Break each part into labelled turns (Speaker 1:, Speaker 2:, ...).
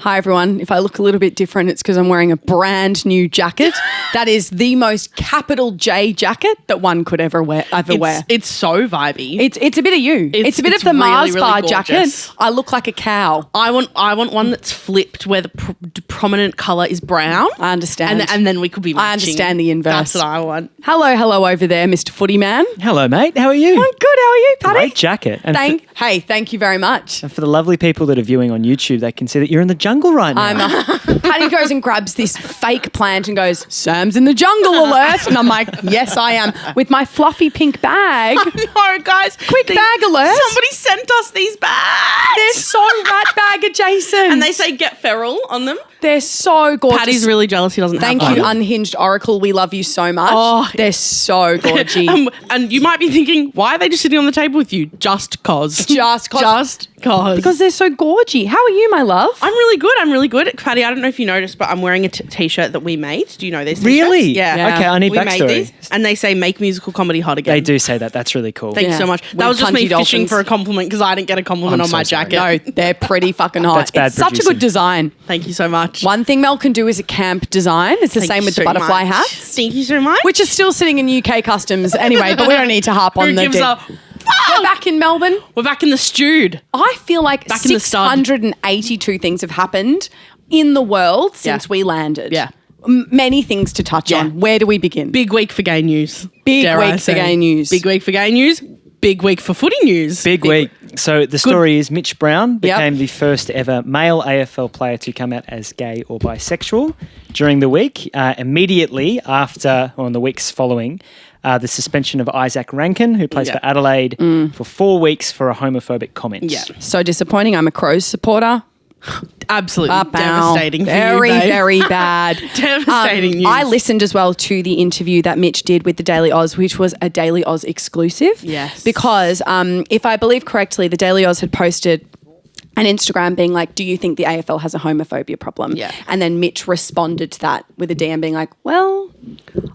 Speaker 1: Hi, everyone. If I look a little bit different, it's because I'm wearing a brand new jacket. That is the most capital J jacket that one could ever wear.
Speaker 2: It's so vibey.
Speaker 1: It's a bit of you. It's a bit of the Mars
Speaker 2: really
Speaker 1: bar
Speaker 2: gorgeous.
Speaker 1: jacket. I look like a cow.
Speaker 2: I want one that's flipped where the prominent colour is brown.
Speaker 1: I understand.
Speaker 2: And then we could be matching.
Speaker 1: I understand the inverse.
Speaker 2: That's what I want.
Speaker 1: Hello over there, Mr. Footy Man.
Speaker 3: Hello, mate. How are you?
Speaker 1: I'm good. How are you, Paddy?
Speaker 3: Great jacket. And
Speaker 1: Thank you very much.
Speaker 3: for the lovely people that are viewing on YouTube, they can see that you're in the jungle right now.
Speaker 1: Paddy goes and grabs this fake plant and goes, Sam's in the jungle alert. And I'm like, yes, I am. With my fluffy pink bag.
Speaker 2: No, guys.
Speaker 1: Quick bag alert.
Speaker 2: Somebody sent us these bags.
Speaker 1: They're so rat bag adjacent.
Speaker 2: And they say get feral on them.
Speaker 1: They're so gorgeous.
Speaker 2: Paddy's really jealous he doesn't have
Speaker 1: Thank
Speaker 2: one.
Speaker 1: you, Unhinged Oracle. We love you so much.
Speaker 2: Oh.
Speaker 1: They're so gorgy.
Speaker 2: And you might be thinking, why are they just sitting on the table with you? Just cause.
Speaker 1: Just cause.
Speaker 2: Because
Speaker 1: they're so gorgy. How are you, my love?
Speaker 2: I'm really good. Paddy, I don't know if you noticed, but I'm wearing a t-shirt that we made. Do you know these t-shirts?
Speaker 3: Really?
Speaker 2: Yeah.
Speaker 3: Okay, I need
Speaker 2: we
Speaker 3: backstory.
Speaker 2: made these, and they say make musical comedy hot again.
Speaker 3: They do say that. That's really cool.
Speaker 2: Thank you so much. That was just me fishing for a compliment because I didn't get a compliment
Speaker 3: I'm
Speaker 2: on
Speaker 3: so
Speaker 2: my
Speaker 3: sorry.
Speaker 2: jacket.
Speaker 1: No, they're pretty fucking hot.
Speaker 3: That's bad
Speaker 1: It's such a
Speaker 3: producing.
Speaker 1: good design.
Speaker 2: Thank you so much.
Speaker 1: One thing Mel can do is a camp design. It's the
Speaker 2: Thank
Speaker 1: same
Speaker 2: you
Speaker 1: with the
Speaker 2: so
Speaker 1: butterfly
Speaker 2: much.
Speaker 1: hats.
Speaker 2: Thank you so much.
Speaker 1: Which is still sitting in UK customs anyway, but we don't need to harp on
Speaker 2: Who
Speaker 1: the
Speaker 2: gives
Speaker 1: deep.
Speaker 2: a
Speaker 1: We're back in Melbourne.
Speaker 2: We're back in the stewed.
Speaker 1: I feel like
Speaker 2: Back in the stud.
Speaker 1: 682 things have happened in the world since we landed.
Speaker 2: Yeah.
Speaker 1: Many things to touch on. Where do we begin?
Speaker 2: Big week for gay news.
Speaker 1: Big
Speaker 2: dare I
Speaker 1: week for
Speaker 2: say.
Speaker 1: gay news.
Speaker 2: Big week for gay news. Big week for footy news.
Speaker 3: Big week. So the story is Mitch Brown became the first ever male AFL player to come out as gay or bisexual during the week. Immediately after, or in the weeks following, the suspension of Isaac Rankin, who plays for Adelaide, for 4 weeks for a homophobic comment.
Speaker 2: Yeah.
Speaker 1: So disappointing. I'm a Crows supporter.
Speaker 2: Absolutely
Speaker 1: Bow.
Speaker 2: devastating for
Speaker 1: Very,
Speaker 2: you, babe.
Speaker 1: very bad.
Speaker 2: Devastating news.
Speaker 1: I listened as well to the interview that Mitch did with the Daily Oz, which was a Daily Oz exclusive.
Speaker 2: Yes.
Speaker 1: Because if I believe correctly, the Daily Oz had posted an Instagram being like, do you think the AFL has a homophobia problem?
Speaker 2: Yeah.
Speaker 1: And then Mitch responded to that with a DM being like, well,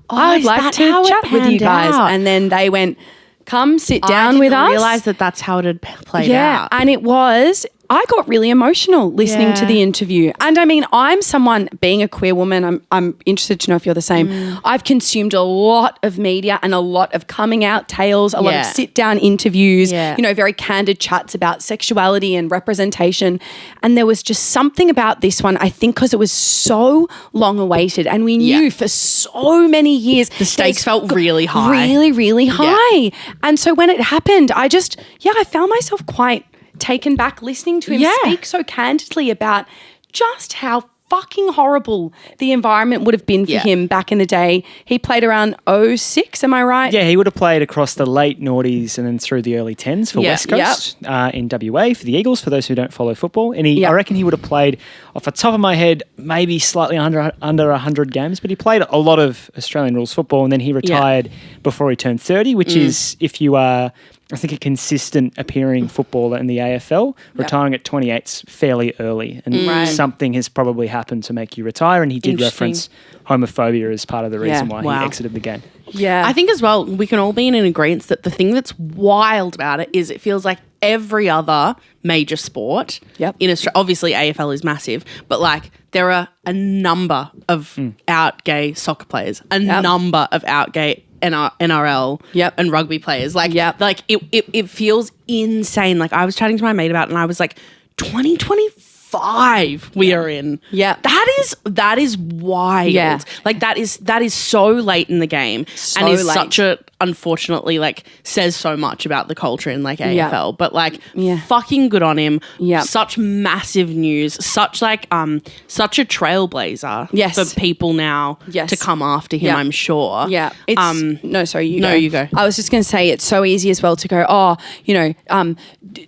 Speaker 1: I'd
Speaker 2: is
Speaker 1: like
Speaker 2: that
Speaker 1: to
Speaker 2: how it
Speaker 1: chat with you
Speaker 2: panned
Speaker 1: guys.
Speaker 2: out?
Speaker 1: And then they went, come sit down with us.
Speaker 2: I didn't realise that that's how it had played out.
Speaker 1: And it was, I got really emotional listening to the interview. And I mean, I'm someone, being a queer woman, I'm interested to know if you're the same. I've consumed a lot of media and a lot of coming out tales, a lot of sit down interviews, you know, very candid chats about sexuality and representation. And there was just something about this one, I think because it was so long awaited and we knew for so many years.
Speaker 2: The stakes felt really high.
Speaker 1: Really, really high. And so when it happened, I just, I found myself quite taken back listening to him speak so candidly about just how fucking horrible the environment would have been for him back in the day. He played around 06, am I right?
Speaker 3: Yeah, he would have played across the late noughties and then through the early 10s for West Coast in WA for the Eagles, for those who don't follow football. And I reckon he would have played, off the top of my head, maybe slightly under 100 games, but he played a lot of Australian rules football and then he retired before he turned 30, which is, if you are, I think, a consistent appearing footballer in the AFL, retiring at 28's fairly early. And something has probably happened to make you retire. And he did reference homophobia as part of the reason why he exited the game.
Speaker 1: Yeah.
Speaker 2: I think as well, we can all be in agreement that the thing that's wild about it is it feels like every other major sport in Australia, obviously AFL is massive, but like there are a number of out gay soccer players, a number of out gay NRL and rugby players. Like it feels insane. Like I was chatting to my mate about it and I was like, 2025 we are in.
Speaker 1: Yeah.
Speaker 2: That is wild.
Speaker 1: Yeah.
Speaker 2: Like that is so late in the game and is
Speaker 1: late.
Speaker 2: such a, unfortunately, like says so much about the culture in like AFL. But like fucking good on him.
Speaker 1: Yeah.
Speaker 2: Such massive news. Such like such a trailblazer for people now to come after him, I'm sure.
Speaker 1: Yeah. It's no, sorry, you go.
Speaker 2: No, you go.
Speaker 1: I was just going to say it's so easy as well to go,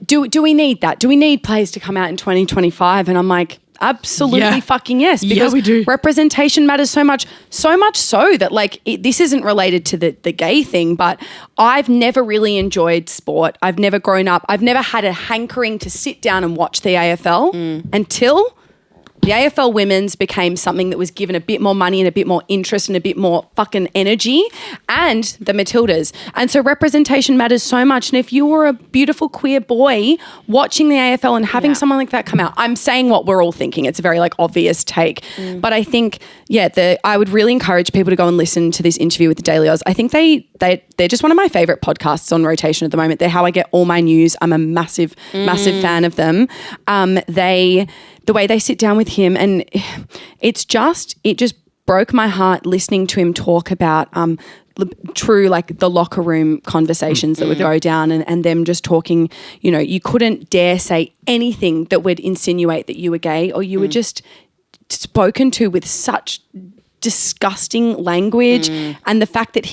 Speaker 1: do we need that? Do we need players to come out in 2025? And I'm like, absolutely fucking yes. Because
Speaker 2: we do.
Speaker 1: representation matters so much so that like this isn't related to the gay thing, but I've never really enjoyed sport. I've never grown up. I've never had a hankering to sit down and watch the AFL until The AFL women's became something that was given a bit more money and a bit more interest and a bit more fucking energy, and the Matildas. And so representation matters so much. And if you were a beautiful queer boy watching the AFL and having someone like that come out, I'm saying what we're all thinking. It's a very like obvious take. But I think, I would really encourage people to go and listen to this interview with the Daily Oz. I think they're just one of my favorite podcasts on rotation at the moment. They're how I get all my news. I'm a massive fan of them. The way they sit down with him, and it just broke my heart listening to him talk about true like the locker room conversations that would go down and them just talking, you couldn't dare say anything that would insinuate that you were gay, or you were just spoken to with such disgusting language. And the fact that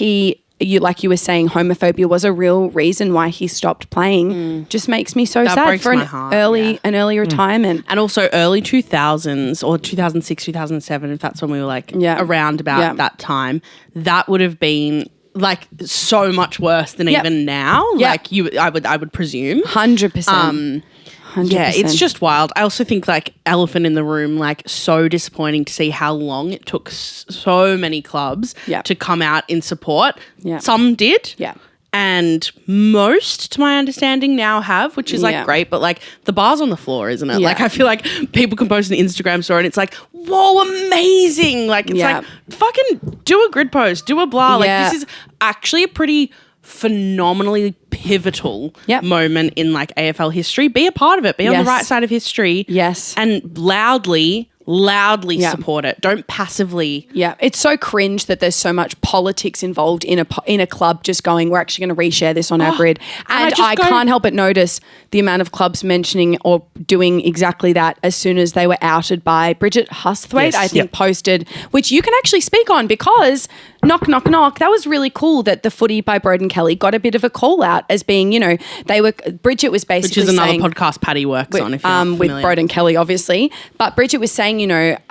Speaker 1: like you were saying, homophobia was a real reason why he stopped playing just makes me so sad for an early retirement.
Speaker 2: And also early 2000s or 2006, 2007, if that's when we were like around about that time, that would have been like so much worse than even now. Like I would presume.
Speaker 1: 100%. 100%.
Speaker 2: Yeah, it's just wild. I also think like elephant in the room, like so disappointing to see how long it took so many clubs to come out in support. Yeah. Some did. Yeah. And most, to my understanding, now have, which is like great, but like the bar's on the floor, isn't it? Yeah. Like I feel like people can post an Instagram story and it's like, whoa, amazing. Like it's like, fucking do a grid post, do a blah. Like this is actually a pretty phenomenally pivotal moment in like AFL history. Be a part of it. Be on the right side of history.
Speaker 1: Yes.
Speaker 2: And loudly support it. Don't passively.
Speaker 1: Yeah. It's so cringe that there's so much politics involved in a club just going, we're actually going to reshare this on our grid. And I can't help but notice the amount of clubs mentioning or doing exactly that as soon as they were outed by Bridget Hustwaite, I think posted, which you can actually speak on because knock, knock, knock. That was really cool that the footy by Broden Kelly got a bit of a call out as being, Bridget was basically
Speaker 2: which is another
Speaker 1: saying,
Speaker 2: podcast Paddy works on if you're not
Speaker 1: with Broden Kelly, obviously. But Bridget was saying,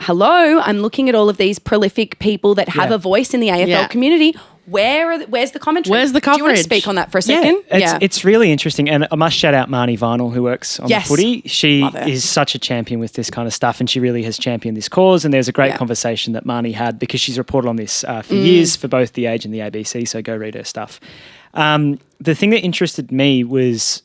Speaker 1: hello, I'm looking at all of these prolific people that have a voice in the AFL community. Where's the commentary?
Speaker 2: Where's the coverage?
Speaker 1: Do you want to speak on that for a second?
Speaker 3: It's really interesting. And I must shout out Marnie Vinyl, who works on the footy. She is such a champion with this kind of stuff, and she really has championed this cause. And there's a great conversation that Marnie had because she's reported on this for years for both The Age and the ABC, so go read her stuff. The thing that interested me was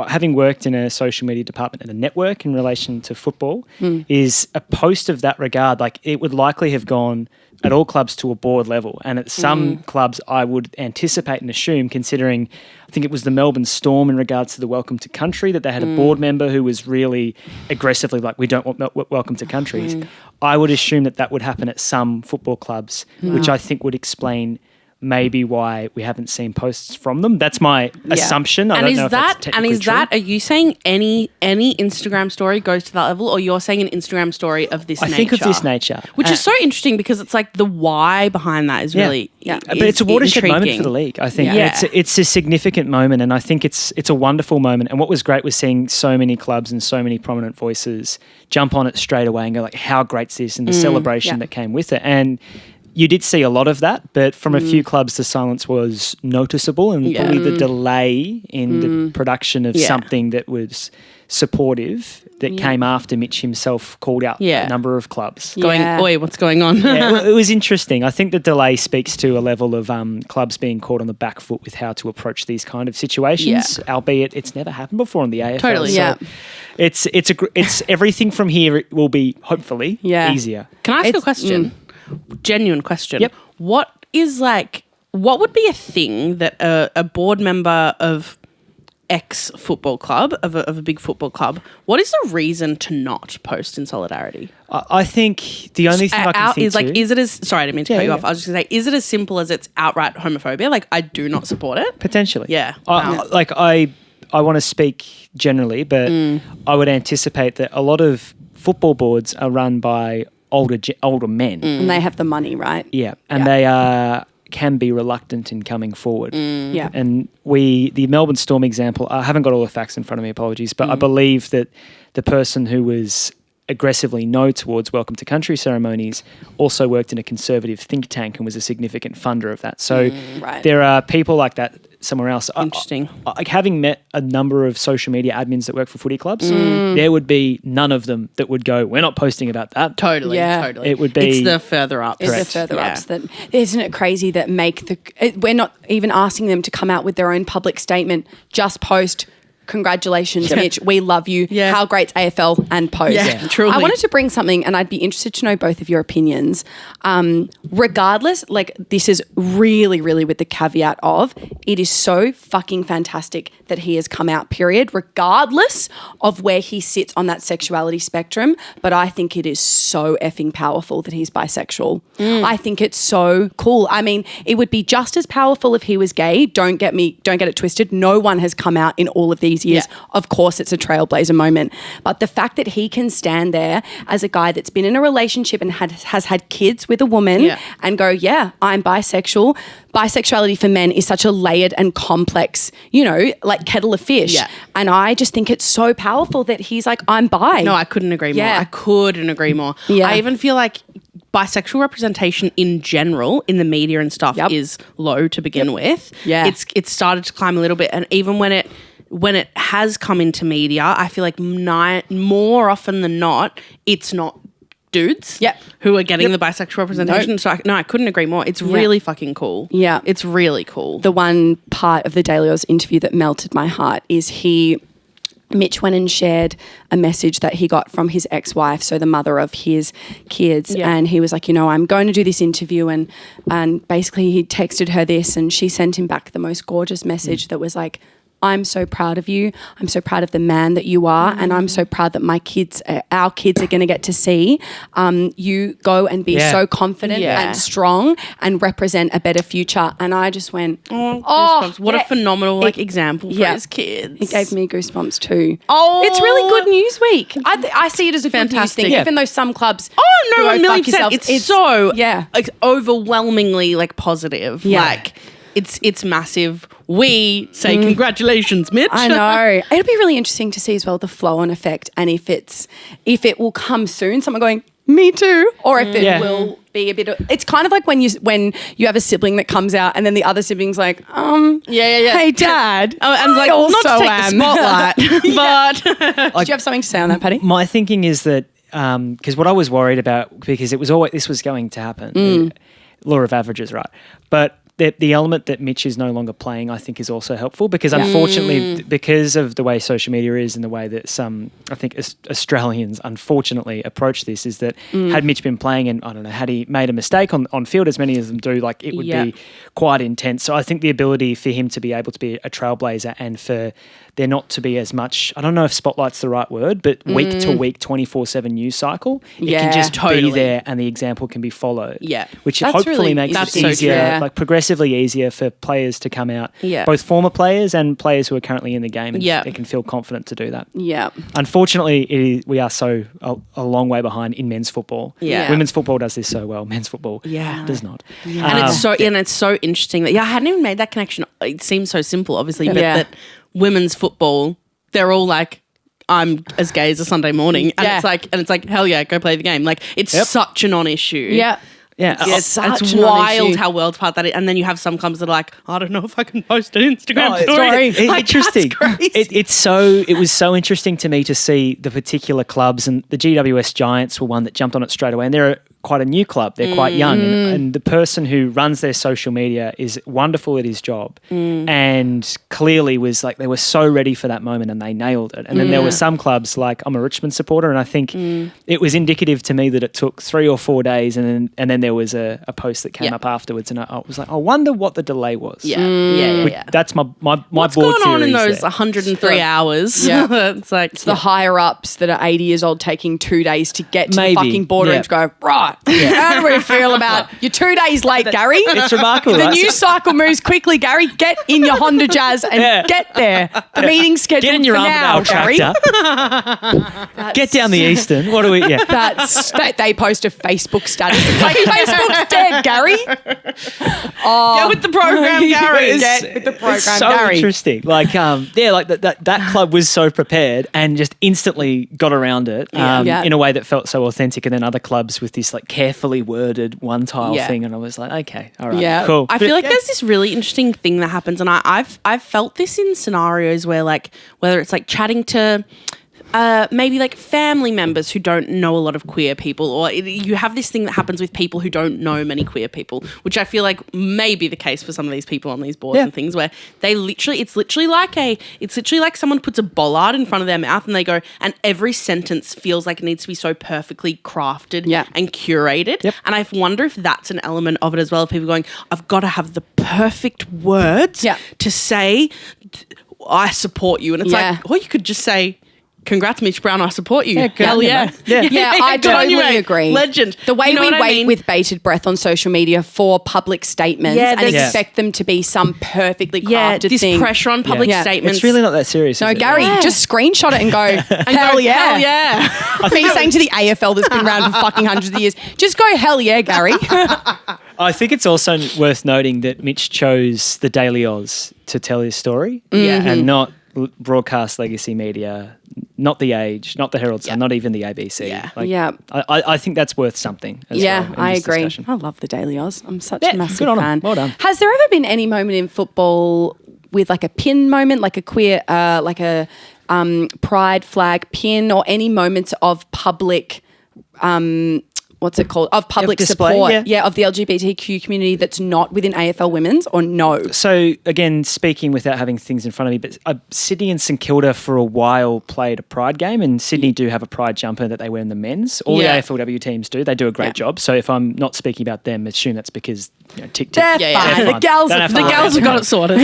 Speaker 3: having worked in a social media department at a network in relation to football is a post of that regard. Like it would likely have gone at all clubs to a board level. And at some clubs I would anticipate and assume, considering I think it was the Melbourne Storm in regards to the Welcome to Country, that they had a board member who was really aggressively like, we don't want Welcome to Countries. I would assume that would happen at some football clubs, which I think would explain maybe why we haven't seen posts from them. That's my assumption. I don't know if that's technically true.
Speaker 2: Are you saying any Instagram story goes to that level, or you're saying an Instagram story of this nature?
Speaker 3: I think of this nature.
Speaker 2: Which is so interesting because it's like the why behind that is really
Speaker 3: but it's a watershed moment for the league, I think. It's a significant moment, and I think it's a wonderful moment. And what was great was seeing so many clubs and so many prominent voices jump on it straight away and go like, how great's this, and the celebration that came with it. And you did see a lot of that, but from a few clubs, the silence was noticeable, and probably the delay in the production of something that was supportive that came after Mitch himself called out a number of clubs.
Speaker 2: Going, oi, what's going on?
Speaker 3: Well, it was interesting. I think the delay speaks to a level of clubs being caught on the back foot with how to approach these kind of situations, albeit it's never happened before in the AFL.
Speaker 2: Totally,
Speaker 3: so it's everything from here will be hopefully easier.
Speaker 2: Can I ask a question? Genuine question. Yep. What would be a thing that a board member of X football club, of a big football club, what is the reason to not post in solidarity?
Speaker 3: I think the only thing I can think
Speaker 2: is like, is it as, sorry, I didn't mean to cut you off. I was just going to say, is it as simple as it's outright homophobia? Like, I do not support it?
Speaker 3: Potentially.
Speaker 2: Yeah.
Speaker 3: I want to speak generally, but I would anticipate that a lot of football boards are run by older men.
Speaker 1: And they have the money, right?
Speaker 3: Yeah. And they can be reluctant in coming forward.
Speaker 1: Yeah.
Speaker 3: And the Melbourne Storm example, I haven't got all the facts in front of me, apologies, but I believe that the person who was aggressively no towards welcome to country ceremonies, also worked in a conservative think tank and was a significant funder of that. So there are people like that somewhere else.
Speaker 2: Interesting.
Speaker 3: Like having met a number of social media admins that work for footy clubs, there would be none of them that would go, we're not posting about that.
Speaker 2: Totally.
Speaker 3: It would be...
Speaker 2: It's the further ups.
Speaker 1: It's the further ups that... Isn't it crazy that we're not even asking them to come out with their own public statement, just post... Congratulations, Mitch. We love you.
Speaker 2: Yeah.
Speaker 1: How great's AFL and post.
Speaker 2: Yeah, truly.
Speaker 1: I wanted to bring something, and I'd be interested to know both of your opinions. Regardless, like this is really, really with the caveat of it is so fucking fantastic that he has come out, period, regardless of where he sits on that sexuality spectrum. But I think it is so effing powerful that he's bisexual. I think it's so cool. I mean, it would be just as powerful if he was gay. Don't get it twisted. No one has come out in all of these years. Yeah. Of course, it's a trailblazer moment. But the fact that he can stand there as a guy that's been in a relationship and has had kids with a woman and go, yeah, I'm bisexual. Bisexuality for men is such a layered and complex, like kettle of fish. Yeah. And I just think it's so powerful that he's like, I'm bi.
Speaker 2: No, I couldn't agree more. I couldn't agree more. Yeah. I even feel like bisexual representation in general in the media and stuff is low to begin with. Yeah. It's started to climb a little bit. And even when it has come into media, I feel like more often than not, it's not dudes who are getting the bisexual representation. So I couldn't agree more. It's really fucking cool.
Speaker 1: Yeah.
Speaker 2: It's really cool.
Speaker 1: The one part of the Daily Oz interview that melted my heart is Mitch went and shared a message that he got from his ex-wife, so the mother of his kids, and he was like, I'm going to do this interview, and basically he texted her this, and she sent him back the most gorgeous message that was like, I'm so proud of you. I'm so proud of the man that you are, and I'm so proud that our kids are going to get to see you go and be so confident and strong and represent a better future. And I just went,
Speaker 2: what a phenomenal example for his kids.
Speaker 1: It gave me goosebumps too. It's really good news week. I see it as a good news thing, even though some clubs.
Speaker 2: Oh no, 1,000,000%. It's so overwhelmingly positive. Yeah. Like it's massive. We say congratulations, Mitch.
Speaker 1: I know. It'll be really interesting to see as well the flow-on effect, and if it will come soon, someone going, me too, or if it will be a bit of, it's kind of like when you have a sibling that comes out and then the other sibling's like, hey dad,
Speaker 2: I'm like, not to take the spotlight, but
Speaker 1: did you have something to say on that, Paddy?
Speaker 3: My thinking is that because what I was worried about, because this was going to happen, law of averages, right? But the element that Mitch is no longer playing, I think, is also helpful because unfortunately, because of the way social media is and the way that some, I think, Australians unfortunately approach this, is that had Mitch been playing and, I don't know, had he made a mistake on field, as many of them do, like it would be quite intense. So I think the ability for him to be able to be a trailblazer and for there not to be as much, I don't know if spotlight's the right word, but week to week, 24/7 news cycle, it can just be there and the example can be followed. Yeah. Which hopefully makes it easier, like progressively easier for players to come out, both former players and players who are currently in the game, and they can feel confident to do that. Yeah. Unfortunately, we are so a long way behind in men's football. Yeah. Women's football does this so well. Men's football does not.
Speaker 2: Yeah. And it's so interesting that I hadn't even made that connection. It seems so simple, obviously, but that women's football, they're all like, I'm as gay as a Sunday morning, and it's like hell yeah, go play the game. Like it's such a non-issue. Yeah. Yeah,
Speaker 1: it's
Speaker 2: wild how world's part that is. And then you have some clubs that are like, I don't know if I can post an Instagram story.
Speaker 3: It's interesting. It was so interesting to me to see the particular clubs, and the GWS Giants were one that jumped on it straight away, and they're quite a new club. They're quite young, and the person who runs their social media is wonderful at his job, and clearly was like, they were so ready for that moment and they nailed it. And then there were some clubs, like I'm a Richmond supporter, and I think it was indicative to me that it took 3 or 4 days, and then there was a post that came up afterwards, and I was like, I wonder what the delay was. That's my
Speaker 2: What's
Speaker 3: board
Speaker 2: going on in
Speaker 3: theories
Speaker 2: those
Speaker 3: there.
Speaker 2: 103 hours? Yeah. It's
Speaker 1: the higher ups that are 80 years old taking 2 days to get to the fucking border and to go, right, right. How do we feel about you're 2 days late, Gary?
Speaker 3: It's remarkable.
Speaker 1: The
Speaker 3: right?
Speaker 1: news cycle moves quickly, Gary. Get in your Honda Jazz and get there. The meeting's scheduled
Speaker 3: Get in your
Speaker 1: for now,
Speaker 3: Armadale
Speaker 1: Gary.
Speaker 3: tractor. Get down the Eastern. What do we? Yeah.
Speaker 1: They post a Facebook status. It's like Facebook's dead, Gary.
Speaker 2: Get with the program, Gary.
Speaker 1: Get with the program,
Speaker 3: It's so
Speaker 1: Gary.
Speaker 3: interesting. Like, that club was so prepared and just instantly got around it in a way that felt so authentic. And then other clubs with this like carefully worded one tile thing, and I was like, okay, all right, cool.
Speaker 2: I feel like there's this really interesting thing that happens, and I've felt this in scenarios where like whether it's like chatting to maybe like family members who don't know a lot of queer people, or you have this thing that happens with people who don't know many queer people, which I feel like may be the case for some of these people on these boards and things, where it's literally like someone puts a bollard in front of their mouth and they go, and every sentence feels like it needs to be so perfectly crafted and curated. And I wonder if that's an element of it as well, of people going, I've got to have the perfect words to say I support you, and it's like, or you could just say, congrats, Mitch Brown, I support you. Hell yeah.
Speaker 1: I totally agree.
Speaker 2: Legend.
Speaker 1: The way we wait
Speaker 2: mean?
Speaker 1: with bated breath on social media for public statements and expect them to be some perfectly crafted
Speaker 2: this
Speaker 1: thing.
Speaker 2: pressure on public statements.
Speaker 3: It's really not that serious.
Speaker 1: No, Gary, just screenshot it and go, hell yeah.
Speaker 2: Hell yeah.
Speaker 1: Me saying to the AFL that's been around for fucking hundreds of years, just go, hell yeah, Gary.
Speaker 3: I think it's also worth noting that Mitch chose the Daily Oz to tell his story and not broadcast legacy media, not The Age, not the Herald Sun, not even the ABC. I think that's worth something as well.
Speaker 1: I agree.
Speaker 3: Discussion.
Speaker 1: I love the Daily Oz. I'm such a massive
Speaker 3: good on
Speaker 1: fan.
Speaker 3: him. Well done.
Speaker 1: Has there ever been any moment in football with like a pin moment, like a queer, like a pride flag pin, or any moments of public what's it called? Of public
Speaker 3: display,
Speaker 1: support. Of the LGBTQ community that's not within AFL Women's, or no?
Speaker 3: So again, speaking without having things in front of me, but Sydney and St Kilda for a while played a pride game, and Sydney do have a pride jumper that they wear in the men's. All the AFLW teams do. They do a great job. So if I'm not speaking about them, assume that's because tick.
Speaker 1: They're fine.
Speaker 2: The gals have got it sorted.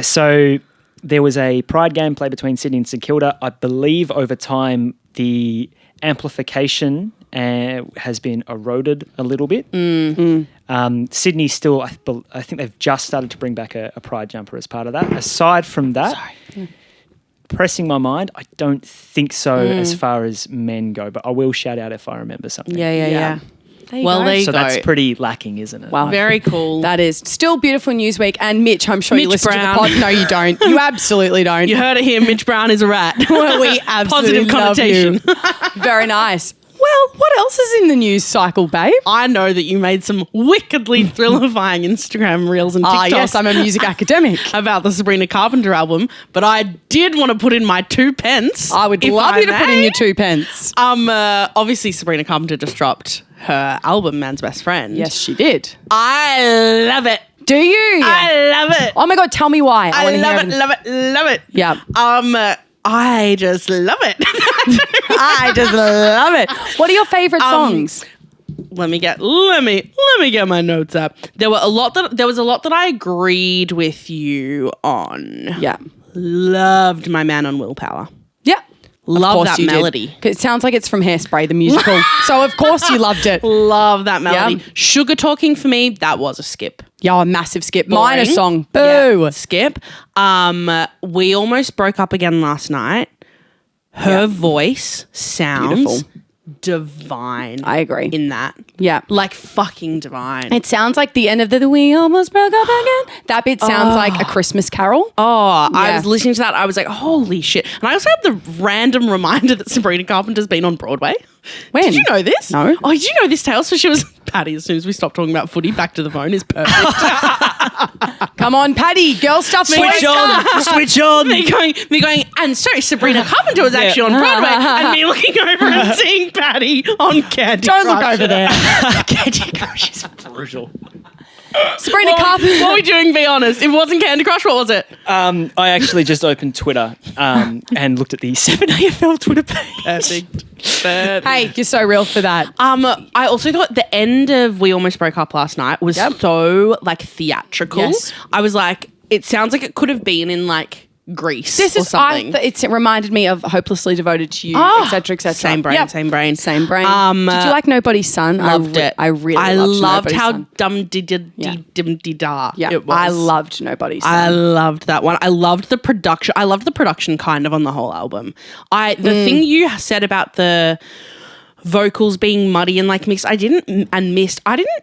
Speaker 3: So there was a pride game played between Sydney and St Kilda. I believe over time the amplification has been eroded a little bit. Sydney still, I think they've just started to bring back a pride jumper as part of that. Aside from that, pressing my mind, I don't think so as far as men go, but I will shout out if I remember something.
Speaker 1: There you go.
Speaker 3: That's pretty lacking, isn't it?
Speaker 1: Wow.
Speaker 2: Very cool.
Speaker 1: That is still beautiful Newsweek. And Mitch, I'm sure you listen
Speaker 2: Brown.
Speaker 1: to the pod. No, you don't. You absolutely don't.
Speaker 2: You heard it here. Mitch Brown is a rat.
Speaker 1: We absolutely
Speaker 2: Positive connotation.
Speaker 1: love you. Very nice. Well, what else is in the news cycle, babe?
Speaker 2: I know that you made some wickedly thrilifying Instagram reels and TikToks.
Speaker 1: Yes, I'm a music academic.
Speaker 2: About the Sabrina Carpenter album, but I did want to put in my 2 pence.
Speaker 1: I would love you to put in your 2 pence.
Speaker 2: Obviously Sabrina Carpenter just dropped her album, Man's Best Friend.
Speaker 1: Yes, she did.
Speaker 2: I love it.
Speaker 1: Do you?
Speaker 2: I love it.
Speaker 1: Oh my God, tell me why.
Speaker 2: I love it.
Speaker 1: Yeah.
Speaker 2: I just love it.
Speaker 1: I just love it. What are your favorite songs?
Speaker 2: Let me get my notes up. There was a lot that I agreed with you on.
Speaker 1: Yeah.
Speaker 2: Loved My Man on Willpower.
Speaker 1: Yeah.
Speaker 2: Love that melody.
Speaker 1: It sounds like it's from Hairspray, the musical. So of course you loved it.
Speaker 2: Love that melody.
Speaker 1: Yeah.
Speaker 2: Sugar Talking for me, that was a skip.
Speaker 1: Yeah, a massive skip.
Speaker 2: Boring.
Speaker 1: Mine a song. Boo.
Speaker 2: Yeah, skip. We almost broke up again last night. Her voice sounds divine.
Speaker 1: I agree.
Speaker 2: In that.
Speaker 1: Yeah.
Speaker 2: Like fucking divine.
Speaker 1: It sounds like the end of the We Almost Broke Up Again. That bit sounds like a Christmas carol.
Speaker 2: I was listening to that. I was like, holy shit. And I also had the random reminder that Sabrina Carpenter's been on Broadway.
Speaker 1: When?
Speaker 2: Did you know this?
Speaker 1: No.
Speaker 2: Oh, did you know this tale? So she was, Patty, as soon as we stopped talking about footy, back to the phone is perfect.
Speaker 1: Come on, Patty. Girl stuff.
Speaker 3: Switch on. Switch on.
Speaker 2: Me going, and so Sabrina Carpenter was actually on Broadway, and me looking over and seeing Patty on Candy Crush.
Speaker 1: Don't look over there.
Speaker 3: Candy Crush is brutal.
Speaker 1: Sabrina Carpenter.
Speaker 2: What were we doing, be honest? If it wasn't Candy Crush, what was it?
Speaker 3: I actually just opened Twitter and looked at the 7AFL Twitter page.
Speaker 2: Perfect.
Speaker 1: Hey, you're so real for that.
Speaker 2: I also thought the end of We Almost Broke Up last night was so like theatrical.
Speaker 1: Yes.
Speaker 2: I was like, it sounds like it could have been in like Grease
Speaker 1: This
Speaker 2: or
Speaker 1: is
Speaker 2: something.
Speaker 1: it reminded me of Hopelessly Devoted to You, etc., etc.
Speaker 2: Same brain, same brain.
Speaker 1: Same brain. Did you like Nobody's Son?
Speaker 2: Loved it.
Speaker 1: I really
Speaker 2: loved
Speaker 1: Nobody's
Speaker 2: how
Speaker 1: Son.
Speaker 2: dum-de-da
Speaker 1: Yeah,
Speaker 2: it was.
Speaker 1: I loved Nobody's Son.
Speaker 2: I loved that one. I loved the production. I loved the production kind of on the whole album. The thing you said about the vocals being muddy and like mixed, I didn't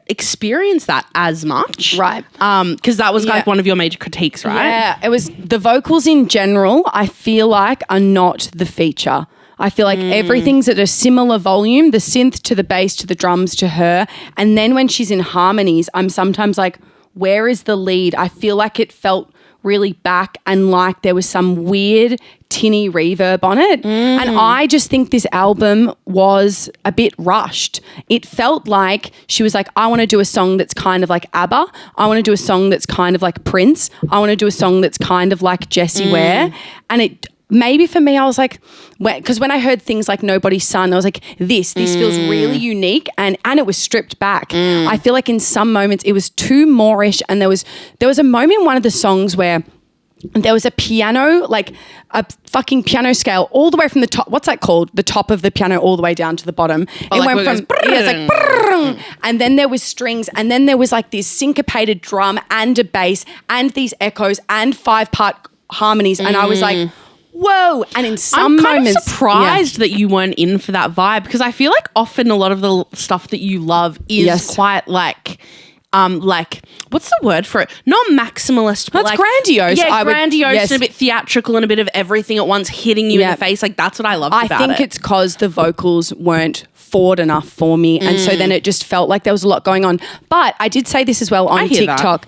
Speaker 2: experience that as much.
Speaker 1: Right.
Speaker 2: Because that was like one of your major critiques, right?
Speaker 1: Yeah, it was the vocals in general, I feel like are not the feature. I feel like everything's at a similar volume, the synth to the bass to the drums to her. And then when she's in harmonies, I'm sometimes like, where is the lead? I feel like it felt really back and like there was some weird tinny reverb on it. And I just think this album was a bit rushed. It felt like she was like, I want to do a song that's kind of like ABBA. I want to do a song that's kind of like Prince. I want to do a song that's kind of like Jessie Ware. And it maybe for me, I was like, because when I heard things like Nobody's Son, I was like, this feels really unique, and it was stripped back. I feel like in some moments it was too Moorish, and there was a moment in one of the songs where there was a piano, like a fucking piano scale all the way from the top. What's that called? The top of the piano all the way down to the bottom. It
Speaker 2: like
Speaker 1: went from, it's like, brrrr, and then there was strings, and then there was like this syncopated drum and a bass and these echoes and 5-part harmonies. And I was like, whoa. And in some moments,
Speaker 2: I'm surprised that you weren't in for that vibe, because I feel like often a lot of the stuff that you love is quite like what's the word for it? Not maximalist, but
Speaker 1: that's grandiose.
Speaker 2: Yeah, grandiose and a bit theatrical and a bit of everything at once hitting you in the face. Like that's what I loved about it.
Speaker 1: I think it's because the vocals weren't forward enough for me. And so then it just felt like there was a lot going on. But I did say this as well on TikTok.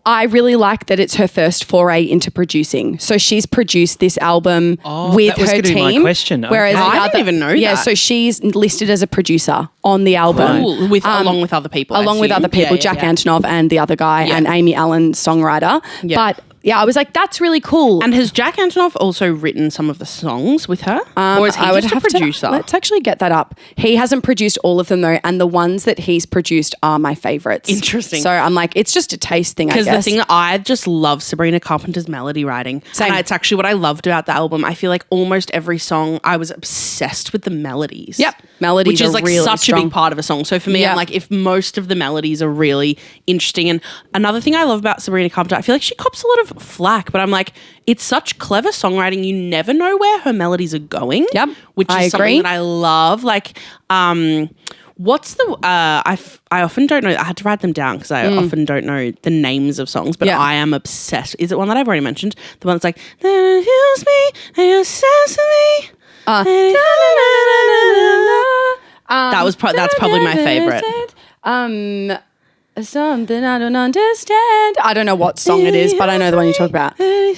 Speaker 1: I really like that it's her first foray into producing. So she's produced this album with
Speaker 3: that was
Speaker 1: her
Speaker 3: gonna be my
Speaker 1: team.
Speaker 3: question.
Speaker 1: Whereas
Speaker 3: Okay.
Speaker 2: I didn't even know
Speaker 1: Yeah,
Speaker 2: that.
Speaker 1: so she's listed as a producer on the album.
Speaker 2: Cool. Along with other people.
Speaker 1: Along with other people, Jack Antonoff and the other guy, and Amy Allen, songwriter.
Speaker 2: Yeah.
Speaker 1: But yeah, I was like, that's really cool.
Speaker 2: And has Jack Antonoff also written some of the songs with her? Or is he just a producer?
Speaker 1: Let's actually get that up. He hasn't produced all of them though, and the ones that he's produced are my favorites.
Speaker 2: Interesting.
Speaker 1: So I'm like, it's just a taste thing, I guess.
Speaker 2: Because the thing that I just love Sabrina Carpenter's melody writing.
Speaker 1: Same.
Speaker 2: And it's actually what I loved about the album. I feel like almost every song I was obsessed with the melodies.
Speaker 1: Yep. Melodies
Speaker 2: which is
Speaker 1: are
Speaker 2: like
Speaker 1: really
Speaker 2: such
Speaker 1: strong.
Speaker 2: a big part of a song. So for me, I'm like, if most of the melodies are really interesting. And another thing I love about Sabrina Carpenter, I feel like she cops a lot of flack, but I'm like, it's such clever songwriting. You never know where her melodies are going.
Speaker 1: Yep.
Speaker 2: Which is something that I love. Like, what's the, I often don't know, I had to write them down because I often don't know the names of songs, but I am obsessed. Is it one that I've already mentioned? The one that's like, then use me and you sense me. That's probably my favorite.
Speaker 1: Something I don't understand. I don't know what song it is, but I know the one you talk about. I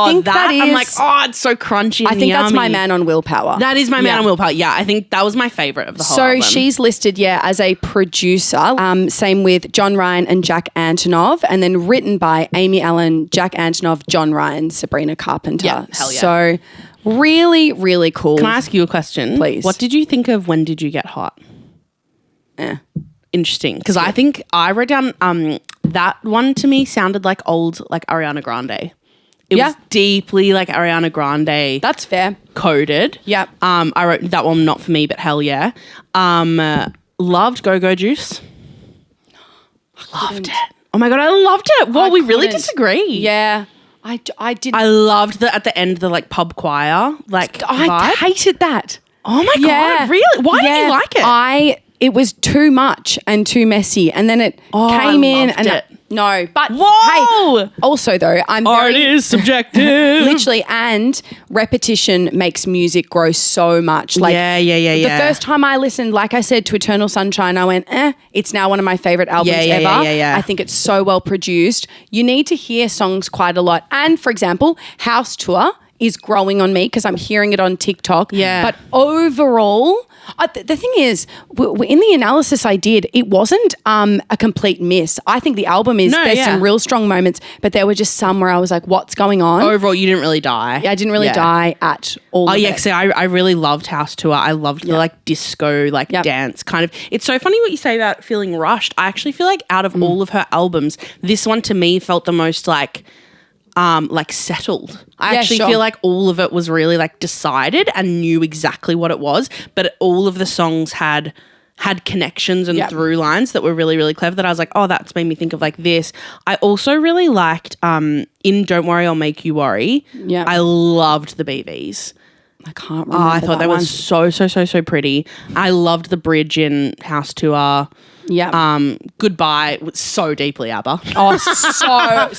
Speaker 1: think that is.
Speaker 2: I'm like, it's so crunchy.
Speaker 1: I think that's My Man on Willpower.
Speaker 2: That is My Man on Willpower. Yeah, I think that was my favorite of the whole album.
Speaker 1: So she's listed, as a producer. Same with John Ryan and Jack Antonoff, and then written by Amy Allen, Jack Antonoff, John Ryan, Sabrina Carpenter.
Speaker 2: Yeah, hell yeah.
Speaker 1: So really, really cool.
Speaker 2: Can I ask you a question?
Speaker 1: Please.
Speaker 2: What did you think of When Did You Get Hot? Interesting, because I think I wrote down that one to me sounded like old, like Ariana Grande. It was deeply like Ariana Grande.
Speaker 1: That's fair.
Speaker 2: Coded.
Speaker 1: Yep.
Speaker 2: I wrote that one, not for me, but hell yeah. Loved Go Go Juice. Loved it. Oh my God, I loved it. Well, we really disagree.
Speaker 1: Yeah. I did.
Speaker 2: I loved at the end, the like pub choir, like
Speaker 1: I
Speaker 2: vibe.
Speaker 1: hated that.
Speaker 2: Oh my God, really? Why didn't you like it?
Speaker 1: It was too much and too messy, and then it came in and
Speaker 2: it.
Speaker 1: No, but
Speaker 2: Whoa!
Speaker 1: Hey, also though, I'm
Speaker 2: Art
Speaker 1: very
Speaker 2: is subjective.
Speaker 1: literally, and repetition makes music grow so much. Like the first time I listened, like I said, to Eternal Sunshine, I went, it's now one of my favorite albums ever. I think it's so well produced. You need to hear songs quite a lot. And for example, House Tour is growing on me because I'm hearing it on TikTok.
Speaker 2: Yeah.
Speaker 1: But overall, the thing is, in the analysis I did, it wasn't a complete miss. I think the album is, there's some real strong moments, but there were just some where I was like, what's going on?
Speaker 2: Overall, you didn't really die.
Speaker 1: Yeah, I didn't really die at all.
Speaker 2: Oh, yeah, see, I really loved House Tour. I loved the like disco, like dance kind of. It's so funny what you say about feeling rushed. I actually feel like out of all of her albums, this one to me felt the most like like settled. I actually feel like all of it was really like decided and knew exactly what it was, but all of the songs had connections and through lines that were really, really clever that I was like, oh, that's made me think of like this. I also really liked in Don't Worry, I'll Make You Worry. Yeah. I loved the BVs.
Speaker 1: I can't remember.
Speaker 2: I thought they were so pretty. I loved the bridge in House Tour. Yeah. Goodbye was so deeply ABBA.
Speaker 1: Oh, so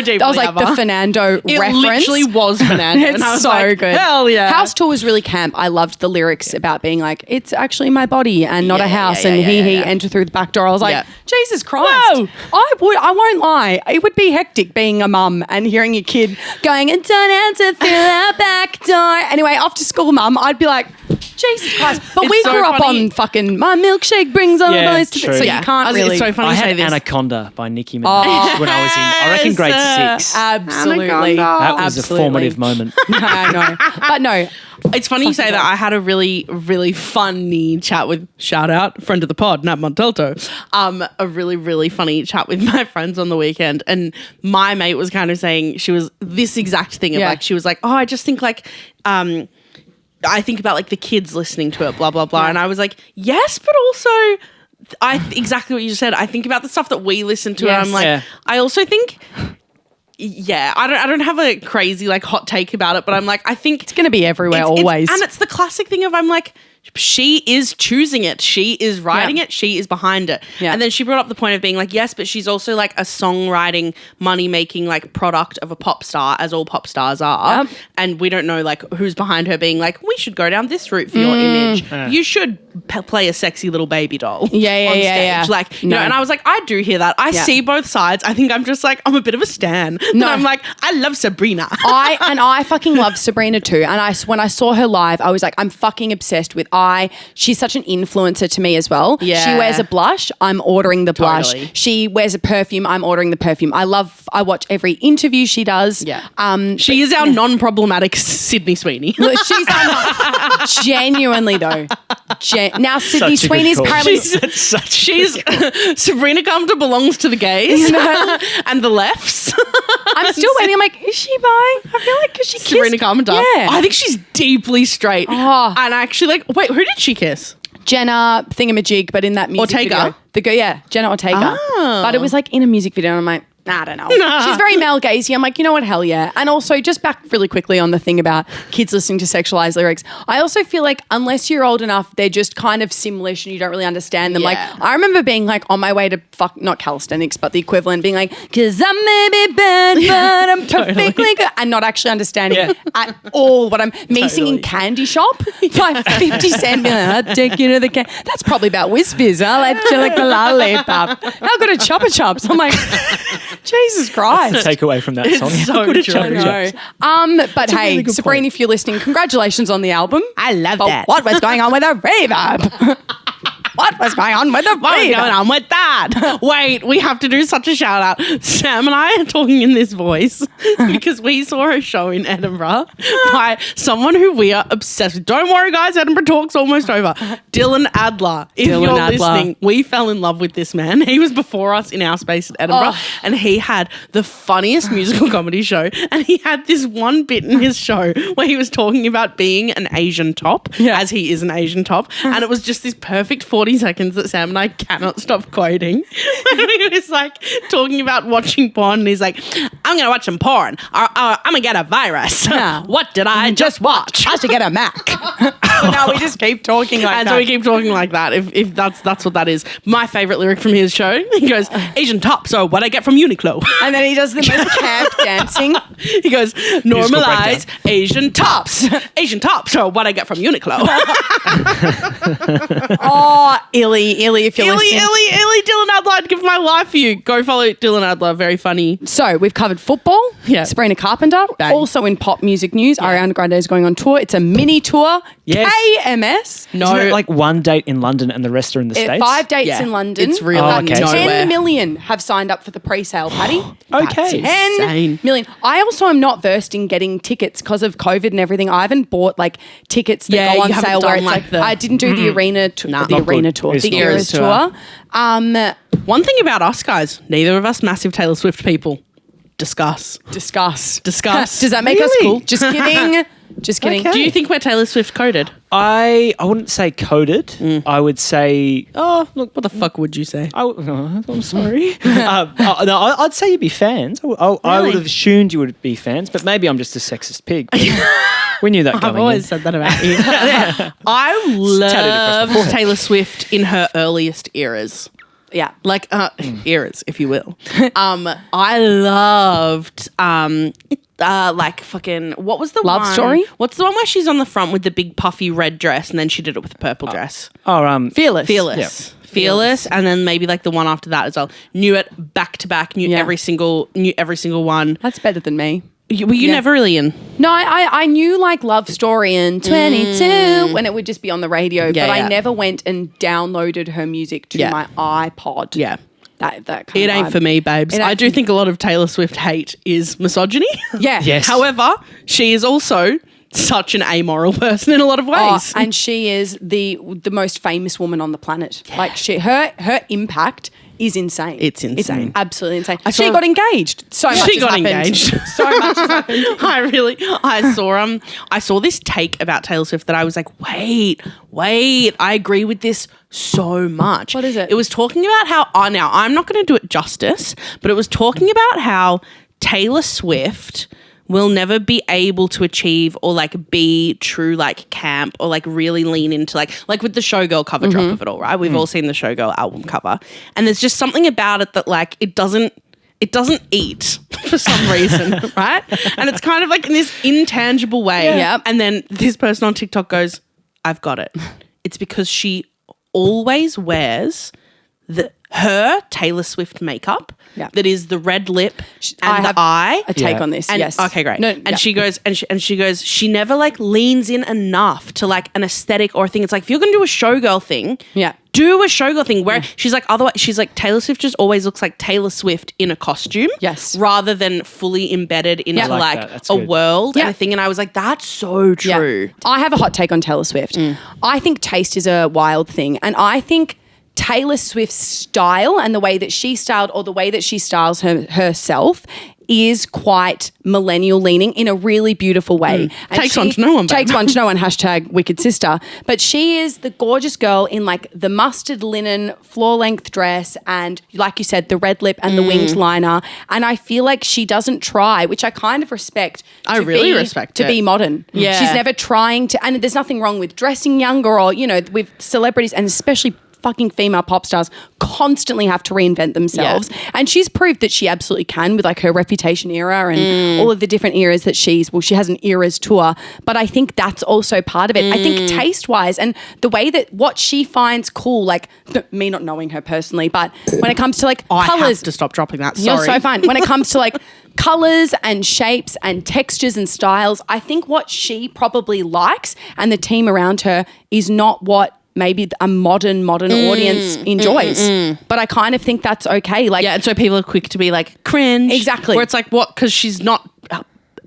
Speaker 1: deeply. That was like ABBA. The Fernando reference.
Speaker 2: It literally was Fernando.
Speaker 1: It's
Speaker 2: and I was
Speaker 1: so
Speaker 2: like,
Speaker 1: good.
Speaker 2: Hell yeah.
Speaker 1: House Tour was really camp. I loved the lyrics about being like, it's actually my body and not a house. And he enter through the back door. I was like, Jesus Christ. Whoa. I won't lie. It would be hectic being a mum and hearing your kid going, and don't answer through our back door. Anyway, after school, mum, I'd be like, Jesus Christ. But we grew up on fucking my milkshake brings all the boys to so you can't really.
Speaker 2: It's so funny
Speaker 3: I
Speaker 2: to say
Speaker 3: had
Speaker 2: this.
Speaker 3: Anaconda by Nicki Minaj when I was in, I reckon, grade 6.
Speaker 1: Absolutely.
Speaker 3: That was a formative moment.
Speaker 1: I know. But no.
Speaker 2: It's funny you say that. I had a really, really funny chat with, shout out, friend of the pod, Nat Montalto. A really, really funny chat with my friends on the weekend. And my mate was kind of saying, she was this exact thing of like, she was like, oh, I just think like, I think about like the kids listening to it, blah, blah, blah. And I was like, yes, but also exactly what you just said. I think about the stuff that we listen to and I'm like, I also think, I don't have a crazy like hot take about it, but I'm like, I think
Speaker 1: it's going to be everywhere always.
Speaker 2: And it's the classic thing of I'm like, she is choosing it. She is writing it. She is behind it. Yeah. And then she brought up the point of being like, yes, but she's also like a songwriting, money-making like product of a pop star, as all pop stars are. Yep. And we don't know like who's behind her being like, we should go down this route for your image. You should play a sexy little baby doll on stage. Like, you know, and I was like, I do hear that. I see both sides. I think I'm just like, I'm a bit of a stan. No. But I'm like, I love Sabrina.
Speaker 1: I fucking love Sabrina too. And when I saw her live, I was like, I'm fucking obsessed with she's such an influencer to me as well. Yeah. She wears a blush, I'm ordering the blush. Totally. She wears a perfume, I'm ordering the perfume. I watch every interview she does.
Speaker 2: Yeah. She is our non-problematic Sydney Sweeney.
Speaker 1: She's genuinely though. Now Sydney Sweeney's apparently
Speaker 2: she's Sabrina Carpenter belongs to the gays and the lefts.
Speaker 1: I'm still waiting. I'm like, is she bi? I feel like because she kissed
Speaker 2: Sabrina Carpenter.
Speaker 1: Yeah.
Speaker 2: I think she's deeply straight. Oh. And actually, like, wait, who did she kiss?
Speaker 1: Jenna thingamajig, but in that music
Speaker 2: Ortega.
Speaker 1: video. Jenna Ortega. Oh. But it was like in a music video, and I'm like, I don't know. She's very male gazy. I'm like, you know what? Hell yeah. And also, just back really quickly on the thing about kids listening to sexualized lyrics, I also feel like unless you're old enough, they're just kind of Simlish and you don't really understand them. Yeah. Like, I remember being like on my way to not calisthenics, but the equivalent, being like, because I may be bad, but I'm perfectly good, and not actually understanding at all what I'm singing Candy Shop by 50 Cent. Being like, I'll take you to the That's probably about Whiz Fizz. I'll let you like the lollipop. How good are Chopper Chops? I'm like, Jesus Christ.
Speaker 3: That's the takeaway from that song.
Speaker 2: It's so
Speaker 1: true. But hey, really Sabrina, if you're listening, congratulations on the album.
Speaker 2: I love that.
Speaker 1: What was going on with the reverb? What was going on with the reverb?
Speaker 2: What was going on with that? Wait, we have to do such a shout out. Sam and I are talking in this voice because we saw a show in Edinburgh by someone who we are obsessed with. Don't worry, guys, Edinburgh Talk's almost over. Dylan Adler. If you're listening, we fell in love with this man. He was before us in our space at Edinburgh, and he had the funniest musical comedy show, and he had this one bit in his show where he was talking about being an Asian top, as he is an Asian top, and it was just this perfect 40 seconds that Sam and I cannot stop quoting. He was like talking about watching porn, and he's like, I'm going to watch some porn. I'm going to get a virus.
Speaker 1: Yeah.
Speaker 2: What did I just watch?
Speaker 1: I should get a Mac. So now we just keep talking like that.
Speaker 2: And so we keep talking like that, if that's what that is. My favourite lyric from his show, he goes, Asian tops are what I get from Uniqlo.
Speaker 1: And then he does the most camp dancing.
Speaker 2: He goes, normalize Asian tops. Asian tops are what I get from Uniqlo.
Speaker 1: Illy, if you're listening.
Speaker 2: Illy, Dylan Adler, I'd give my life for you. Go follow Dylan Adler, very funny.
Speaker 1: So we've covered football. Yeah. Sabrina Carpenter. Bang. Also in pop music news, Ariana Grande is going on tour. It's a mini tour.
Speaker 3: Yes.
Speaker 1: KMS.
Speaker 3: No. Isn't it like one date in London and the rest are in the States?
Speaker 1: 5 dates in London.
Speaker 2: It's really
Speaker 3: okay.
Speaker 1: 10 million have signed up for the pre-sale, Paddy.
Speaker 3: Okay.
Speaker 1: 10 million. I also am not versed in getting tickets because of COVID and everything. I haven't bought like tickets that go on sale where it's like I didn't do the arena tour. The Eras tour.
Speaker 2: One thing about us guys, neither of us massive Taylor Swift people. Discuss.
Speaker 1: Discuss.
Speaker 2: Does
Speaker 1: that make us
Speaker 3: Really?
Speaker 1: cool? Just kidding. Just kidding.
Speaker 3: Okay.
Speaker 2: Do you think we're Taylor Swift coded?
Speaker 3: I wouldn't say coded. I would say...
Speaker 2: Oh, look, what the fuck would you say?
Speaker 3: I'm sorry. No, I'd say you'd be fans. I would have assumed you would be fans, but maybe I'm just a sexist pig. We knew that going
Speaker 2: I've always
Speaker 3: in.
Speaker 2: said that about you. I love Taylor Swift in her earliest eras.
Speaker 1: Yeah.
Speaker 2: Like eras, if you will. I loved like fucking what was the
Speaker 1: Love
Speaker 2: one?
Speaker 1: Story?
Speaker 2: What's the one where she's on the front with the big puffy red dress and then she did it with a purple dress?
Speaker 1: Fearless.
Speaker 2: Fearless, and then maybe like the one after that as well. Knew it back to back. Knew every single one.
Speaker 1: That's better than me.
Speaker 2: Were you never really in?
Speaker 1: No, I knew like Love Story and 22 when it would just be on the radio, but I never went and downloaded her music to my iPod.
Speaker 2: Yeah.
Speaker 1: That kind
Speaker 2: It
Speaker 1: of
Speaker 2: ain't
Speaker 1: vibe.
Speaker 2: for me, babes. I do think a lot of Taylor Swift hate is misogyny.
Speaker 1: Yeah.
Speaker 3: Yes.
Speaker 2: However, she is also such an amoral person in a lot of ways.
Speaker 1: And she is the most famous woman on the planet. Yeah. Like her impact is insane.
Speaker 2: It's insane.
Speaker 1: It's absolutely insane. She got engaged. So much has happened.
Speaker 2: Engaged.
Speaker 1: So much has happened.
Speaker 2: I saw this take about Taylor Swift that I was like, wait, I agree with this so much.
Speaker 1: What is it?
Speaker 2: It was talking about how, now I'm not going to do it justice, but it was talking about how Taylor Swift will never be able to achieve or like be true like camp or like really lean into like with the Showgirl cover drop of it all, right? We've all seen the Showgirl album cover, and there's just something about it that like it doesn't eat for some reason, right? And it's kind of like in this intangible way.
Speaker 1: Yeah.
Speaker 2: And then this person on TikTok goes, I've got it. It's because she always wears her Taylor Swift makeup that is the red lip and the eye.
Speaker 1: A take on this,
Speaker 2: and,
Speaker 1: yes.
Speaker 2: Okay, great. She goes, she never like leans in enough to like an aesthetic or a thing. It's like, if you're going to do a Showgirl thing, do a Showgirl thing where she's like, otherwise, she's like, Taylor Swift just always looks like Taylor Swift in a costume.
Speaker 1: Yes.
Speaker 2: Rather than fully embedded into like a world and a thing. And I was like, that's so true.
Speaker 1: Yeah. I have a hot take on Taylor Swift. I think taste is a wild thing. And I think Taylor Swift's style and the way that she styled or the way that she styles herself is quite millennial leaning in a really beautiful way. And
Speaker 2: takes one to know one, babe.
Speaker 1: Takes one to know one, hashtag wicked sister. But she is the gorgeous girl in like the mustard linen floor length dress and like you said, the red lip and the winged liner. And I feel like she doesn't try, which I kind of respect.
Speaker 2: I really respect
Speaker 1: to be modern.
Speaker 2: Yeah.
Speaker 1: She's never trying to, and there's nothing wrong with dressing younger or, you know, with celebrities and especially fucking female pop stars constantly have to reinvent themselves. Yeah. And she's proved that she absolutely can with like her Reputation era and all of the different eras that she has an eras tour. But I think that's also part of it. I think taste-wise and the way that what she finds cool, like me not knowing her personally, but when it comes to like
Speaker 2: I
Speaker 1: colours.
Speaker 2: have to stop dropping that. Sorry.
Speaker 1: You're so fine. When it comes to like colours and shapes and textures and styles, I think what she probably likes and the team around her is not what maybe a modern audience enjoys. But I kind of think that's okay. Like,
Speaker 2: yeah, and so people are quick to be like, cringe.
Speaker 1: Exactly.
Speaker 2: Where it's like, what? Because she's not,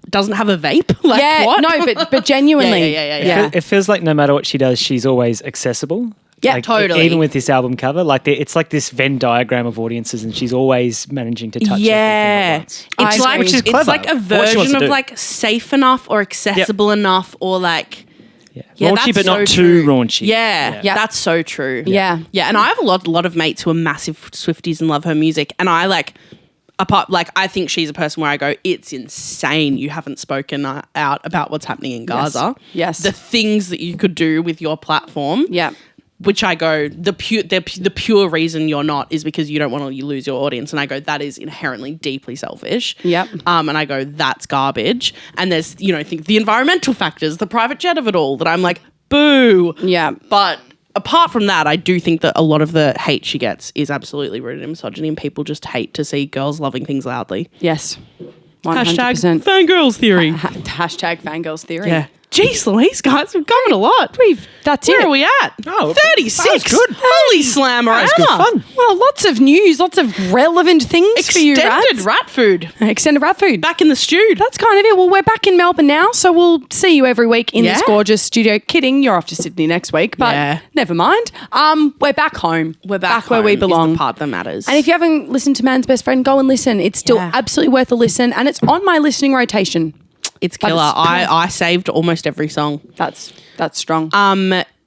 Speaker 2: doesn't have a vape? Like,
Speaker 1: yeah,
Speaker 2: what?
Speaker 1: no, but genuinely.
Speaker 2: Yeah.
Speaker 3: It feels like no matter what she does, she's always accessible.
Speaker 1: Yeah,
Speaker 3: like,
Speaker 1: totally.
Speaker 3: Even with this album cover, like it's like this Venn diagram of audiences, and she's always managing to touch everything at once.
Speaker 2: It's like,
Speaker 3: which is
Speaker 2: it's
Speaker 3: clever.
Speaker 2: like a
Speaker 3: For what she wants
Speaker 2: version
Speaker 3: to
Speaker 2: of
Speaker 3: do.
Speaker 2: like safe enough or accessible enough or like...
Speaker 3: Yeah, raunchy, but not too raunchy.
Speaker 2: Yeah, that's so true.
Speaker 1: Yeah.
Speaker 2: And I have a lot of mates who are massive Swifties and love her music, and I like I think she's a person where I go, it's insane you haven't spoken out about what's happening in Gaza.
Speaker 1: Yes.
Speaker 2: The things that you could do with your platform.
Speaker 1: Yeah.
Speaker 2: Which I go, the pure reason you're not is because you don't want to lose your audience. And I go, that is inherently deeply selfish.
Speaker 1: Yep.
Speaker 2: And I go, that's garbage. And there's, the environmental factors, the private jet of it all that I'm like, boo.
Speaker 1: Yeah.
Speaker 2: But apart from that, I do think that a lot of the hate she gets is absolutely rooted in misogyny, and people just hate to see girls loving things loudly.
Speaker 1: Yes. 100%.
Speaker 2: Hashtag fangirls theory.
Speaker 1: Hashtag fangirls theory.
Speaker 2: Yeah. Jeez Louise, guys, we've covered a lot.
Speaker 1: That's
Speaker 2: Where
Speaker 1: it.
Speaker 2: are we at?
Speaker 3: Oh,
Speaker 2: 36.
Speaker 3: that was good.
Speaker 2: Holy slammer.
Speaker 3: That was good fun.
Speaker 1: Well, lots of news, lots of relevant things for you,
Speaker 2: Extended
Speaker 1: rats.
Speaker 2: rat food.
Speaker 1: Extended rat food.
Speaker 2: Back in the stew.
Speaker 1: That's kind of it. Well, we're back in Melbourne now, so we'll see you every week in this
Speaker 2: Yeah.
Speaker 1: gorgeous studio. Kidding, you're off to Sydney next week, but
Speaker 2: Yeah.
Speaker 1: never mind. We're back home.
Speaker 2: We're back
Speaker 1: where we
Speaker 2: home is
Speaker 1: belong.
Speaker 2: the part that matters.
Speaker 1: And if you haven't listened to Man's Best Friend, go and listen. It's still
Speaker 2: Yeah.
Speaker 1: absolutely worth a listen, and it's on my listening rotation.
Speaker 2: it's killer. I saved almost every song.
Speaker 1: That's strong.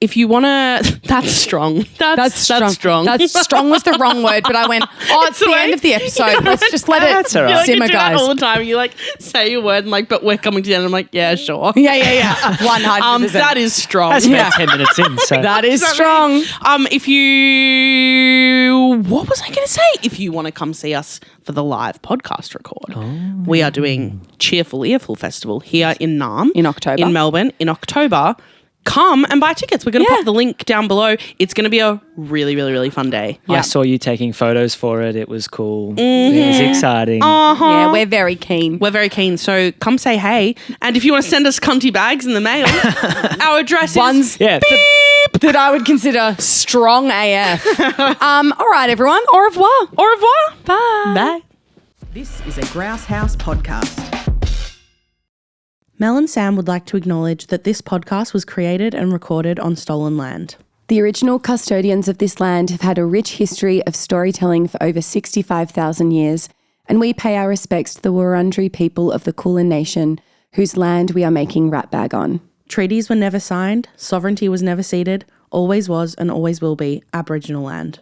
Speaker 2: If you want to, that's strong. That's strong.
Speaker 1: That's strong was the wrong word, but I went, it's the end of the episode. Let's just let it
Speaker 3: That's all right.
Speaker 1: simmer,
Speaker 2: you do that
Speaker 1: guys.
Speaker 2: all the time. You say your word and but we're coming to the end. I'm like, yeah, sure.
Speaker 1: Yeah. 100%.
Speaker 2: That is strong.
Speaker 3: That's about 10 minutes in. So
Speaker 1: That is strong.
Speaker 2: If you, what was I going to say? If you want to come see us for the live podcast record, we are doing Cheerful Earful Festival here in Naarm.
Speaker 1: In October.
Speaker 2: In Melbourne in October. Come and buy tickets. We're going to pop the link down below. It's going to be a really, really, really fun day.
Speaker 3: I saw you taking photos for it. It was cool. It was exciting.
Speaker 1: Yeah, we're very keen.
Speaker 2: We're very keen. So come say hey. And if you want to send us cunty bags in the mail, our address is
Speaker 1: that I would consider strong AF. All right, everyone. Au revoir.
Speaker 2: au revoir.
Speaker 1: Bye.
Speaker 2: Bye.
Speaker 4: This is a Grouse House podcast.
Speaker 2: Mel and Sam would like to acknowledge that this podcast was created and recorded on stolen land.
Speaker 1: The original custodians of this land have had a rich history of storytelling for over 65,000 years, and we pay our respects to the Wurundjeri people of the Kulin Nation, whose land we are making Ratbag on.
Speaker 2: Treaties were never signed, sovereignty was never ceded, always was and always will be Aboriginal land.